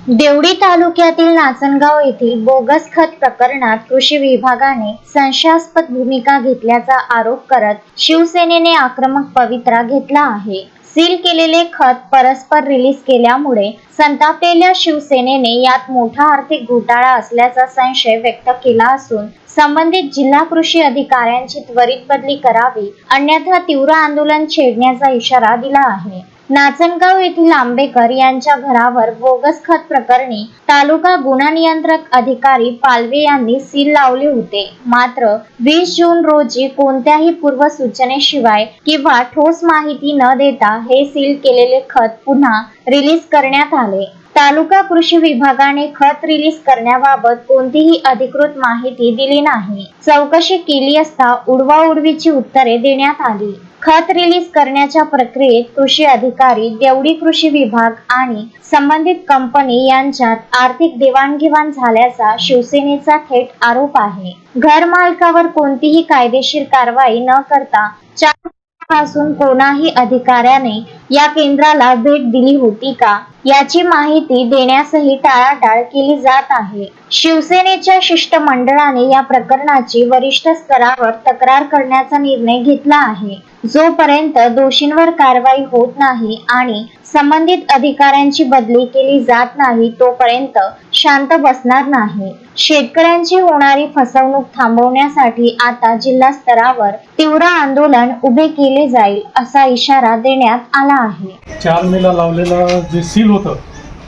देवडी तालुक्यातील नाचनगाव येथील बोगस खत प्रकरणात कृषी विभागाने संशयास्पद भूमिका घेतल्याचा आरोप करत शिवसेनेने आक्रमक पवित्रा घेतला आहे। सील केलेले खत परस्पर रिलीज केल्यामुळे संतापलेल्या शिवसेनेने यात मोठा आर्थिक घोटाळा असल्याचा संशय व्यक्त केला असून संबंधित जिल्हा कृषी अधिकाऱ्यांची त्वरित बदली करावी, अन्यथा तीव्र आंदोलन छेडण्याचा इशारा दिला आहे। नाचनगाव येथील आंबेकर यांच्या घरावर बोगस खत प्रकरणी तालुका गुन्हा नियंत्रक अधिकारी पालवे यांनी सील लावले होते। मात्र 20 जून रोजी कोणत्याही पूर्वसूचनेशिवाय किंवा ठोस माहिती न देता हे सील केलेले खत पुन्हा रिलीज करण्यात आले। तालुका कृषी विभागाने खत रिलीज करण्याबाबत कोणतीही अधिकृत माहिती दिली नाही। चौकशी केली असता उडवाउडवीची उत्तरे देण्यात आली। खत रिलीज करण्याच्या प्रक्रियेत कृषी अधिकारी, देवडी कृषी विभाग आणि संबंधित कंपनी यांच्यात आर्थिक देवाणघेवाण झाल्याचा शिवसेनेचा थेट आरोप आहे। घर मालकावर कोणतीही कायदेशीर कारवाई न करता 4 पासून कोणाही अधिकाऱ्याने या केंद्राला भेट दिली होती का याची माहिती देण्यासही टाळाटाळ केली जात आहे। शिवसेनेच्या शिष्टमंडळाने या प्रकरणाची वरिष्ठ स्तरावर तक्रार करण्याचा निर्णय घेतला आहे। जोपर्यंत दोषींवर कारवाई होत नाही आणि संबंधित अधिकाऱ्यांची बदली केली जात नाही तोपर्यंत शांत बसणार नाही। शेतकऱ्यांची होणारी फसवणूक थांबवण्यासाठी आता जिल्हा स्तरावर तीव्र आंदोलन उभे केले जाईल असा इशारा देण्यात आला आहे। 4 मेला लावलेला जे सील होतं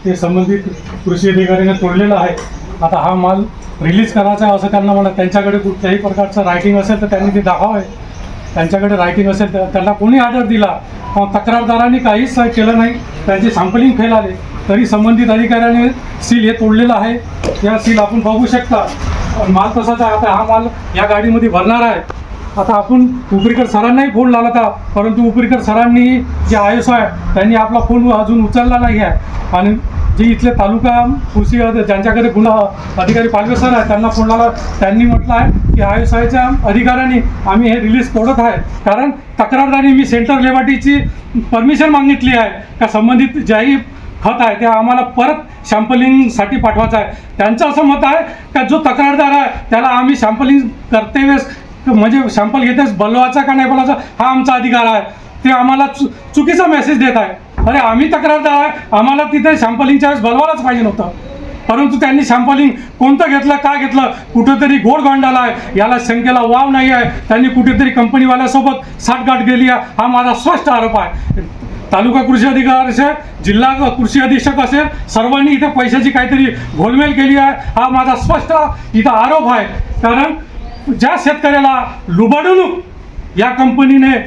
ते संबंधित कृषी अधिकाऱ्याने तोडलेलं आहे। आता हा माल रिलीज करायचा आहे असं त्यांना म्हणत, त्यांच्याकडे कुठल्याही प्रकारचं रायटिंग असेल तर त्यांनी ते दाखवावे। त्यांच्याकडे रायटिंग असेल तर त्यांना कोणी ऑर्डर दिला, तक्रारदारांनी काहीच केलं नाही, त्यांचे सॅम्पलिंग फेल आले तरी संबंधित अधिकाऱ्याने सील हे तोडलेलं आहे। या सील आपण बघू शकता, माल तसाच आहे। आता हा माल या गाडीमध्ये भरणार आहे। आता आपण उपरीकर सरांनाही फोन लावला होता, परंतु उपरीकर सरांनी जे आयुष आहे त्यांनी आपला फोन अजून उचलला नाही आहे आणि जे इथले तालुका कृषी ज्यांच्याकडे गुन्हा अधिकारी पालवे सर आहे त्यांना फोन लावला, त्यांनी म्हटलं आहे की आयुषच्या अधिकाऱ्यांनी आम्ही हे रिलीज तोडत आहे, कारण तक्रारदारी मी सेंटर लेवाटीची परमिशन मागितली आहे का संबंधित ज्याही खत आहे ते आम्हाला परत सॅम्पलिंगसाठी पाठवायचं आहे। त्यांचं असं मत आहे का जो तक्रारदार आहे त्याला आम्ही सॅम्पलिंग करते वेळेस म्हणजे सॅम्पल घेतेच बोलवायचा का नाही बोलायचा हा आमचा अधिकार आहे, ते आम्हाला चुकीचा मेसेज देत आहे। अरे आम्ही तक्रारदार आहे, आम्हाला तिथे सॅम्पलिंगच्या वेळेस बोलवायलाच पाहिजे नव्हतं, परंतु त्यांनी सॅम्पलिंग कोणतं घेतलं, का घेतलं, कुठेतरी गोडगोंडाला आहे, याला शंकेला वाव नाही आहे। त्यांनी कुठेतरी कंपनीवाल्यासोबत साठगाठ गेली आहे, हा माझा स्पष्ट आरोप आहे। तालुका कृषी अधिकारी असेल, जिल्हा कृषी अधीक्षक असेल, सर्वांनी इथे पैशाची काहीतरी घोलमेल केली आहे, हा माझा स्पष्ट इथं आरोप आहे। कारण ज्या शेतकऱ्याला लुबाडून या कंपनीने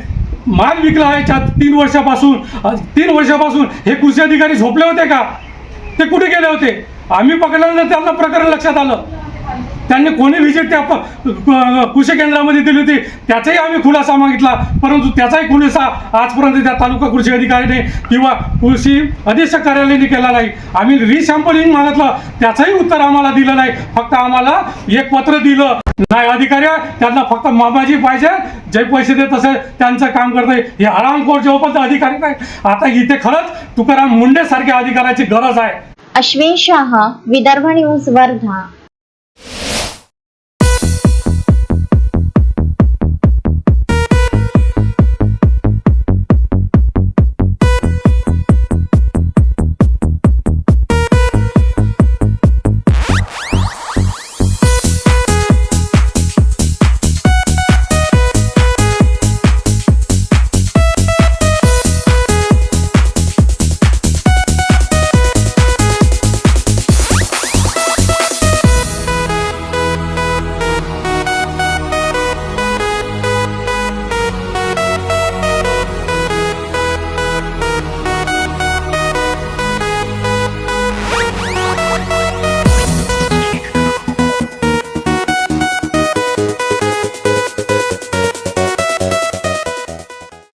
माल विकला आहे 3 वर्षापासून हे कृषी अधिकारी झोपले होते का? ते कुठे गेले होते? आम्ही पकडल्यानंतर त्यांना प्रकरण लक्षात आलं, त्यांनी कोणी व्हिजिट त्या कृषी केंद्रामध्ये दिली होती त्याचाही आम्ही खुलासा मागितला, परंतु त्याचाही खुलासा आजपर्यंत त्या तालुका कृषी अधिकाऱ्याने किंवा कृषी अधीक्षक कार्यालयाने केला नाही। आम्ही रिसॅम्पलिंग मागितलं, त्याचंही उत्तर आम्हाला दिलं नाही, फक्त आम्हाला एक पत्र दिलं नाही। अधिकारी त्यांना फक्त मामाजी पाहिजे, जे पैसे देत असेल त्यांचं काम करते, हे हरामखोर जोपर्यंत अधिकारी नाही। आता इथे खरंच तुकाराम मुंडे सारख्या अधिकाऱ्याची गरज आहे। अश्विन शाह, विदर्भ न्यूज, वर्धा।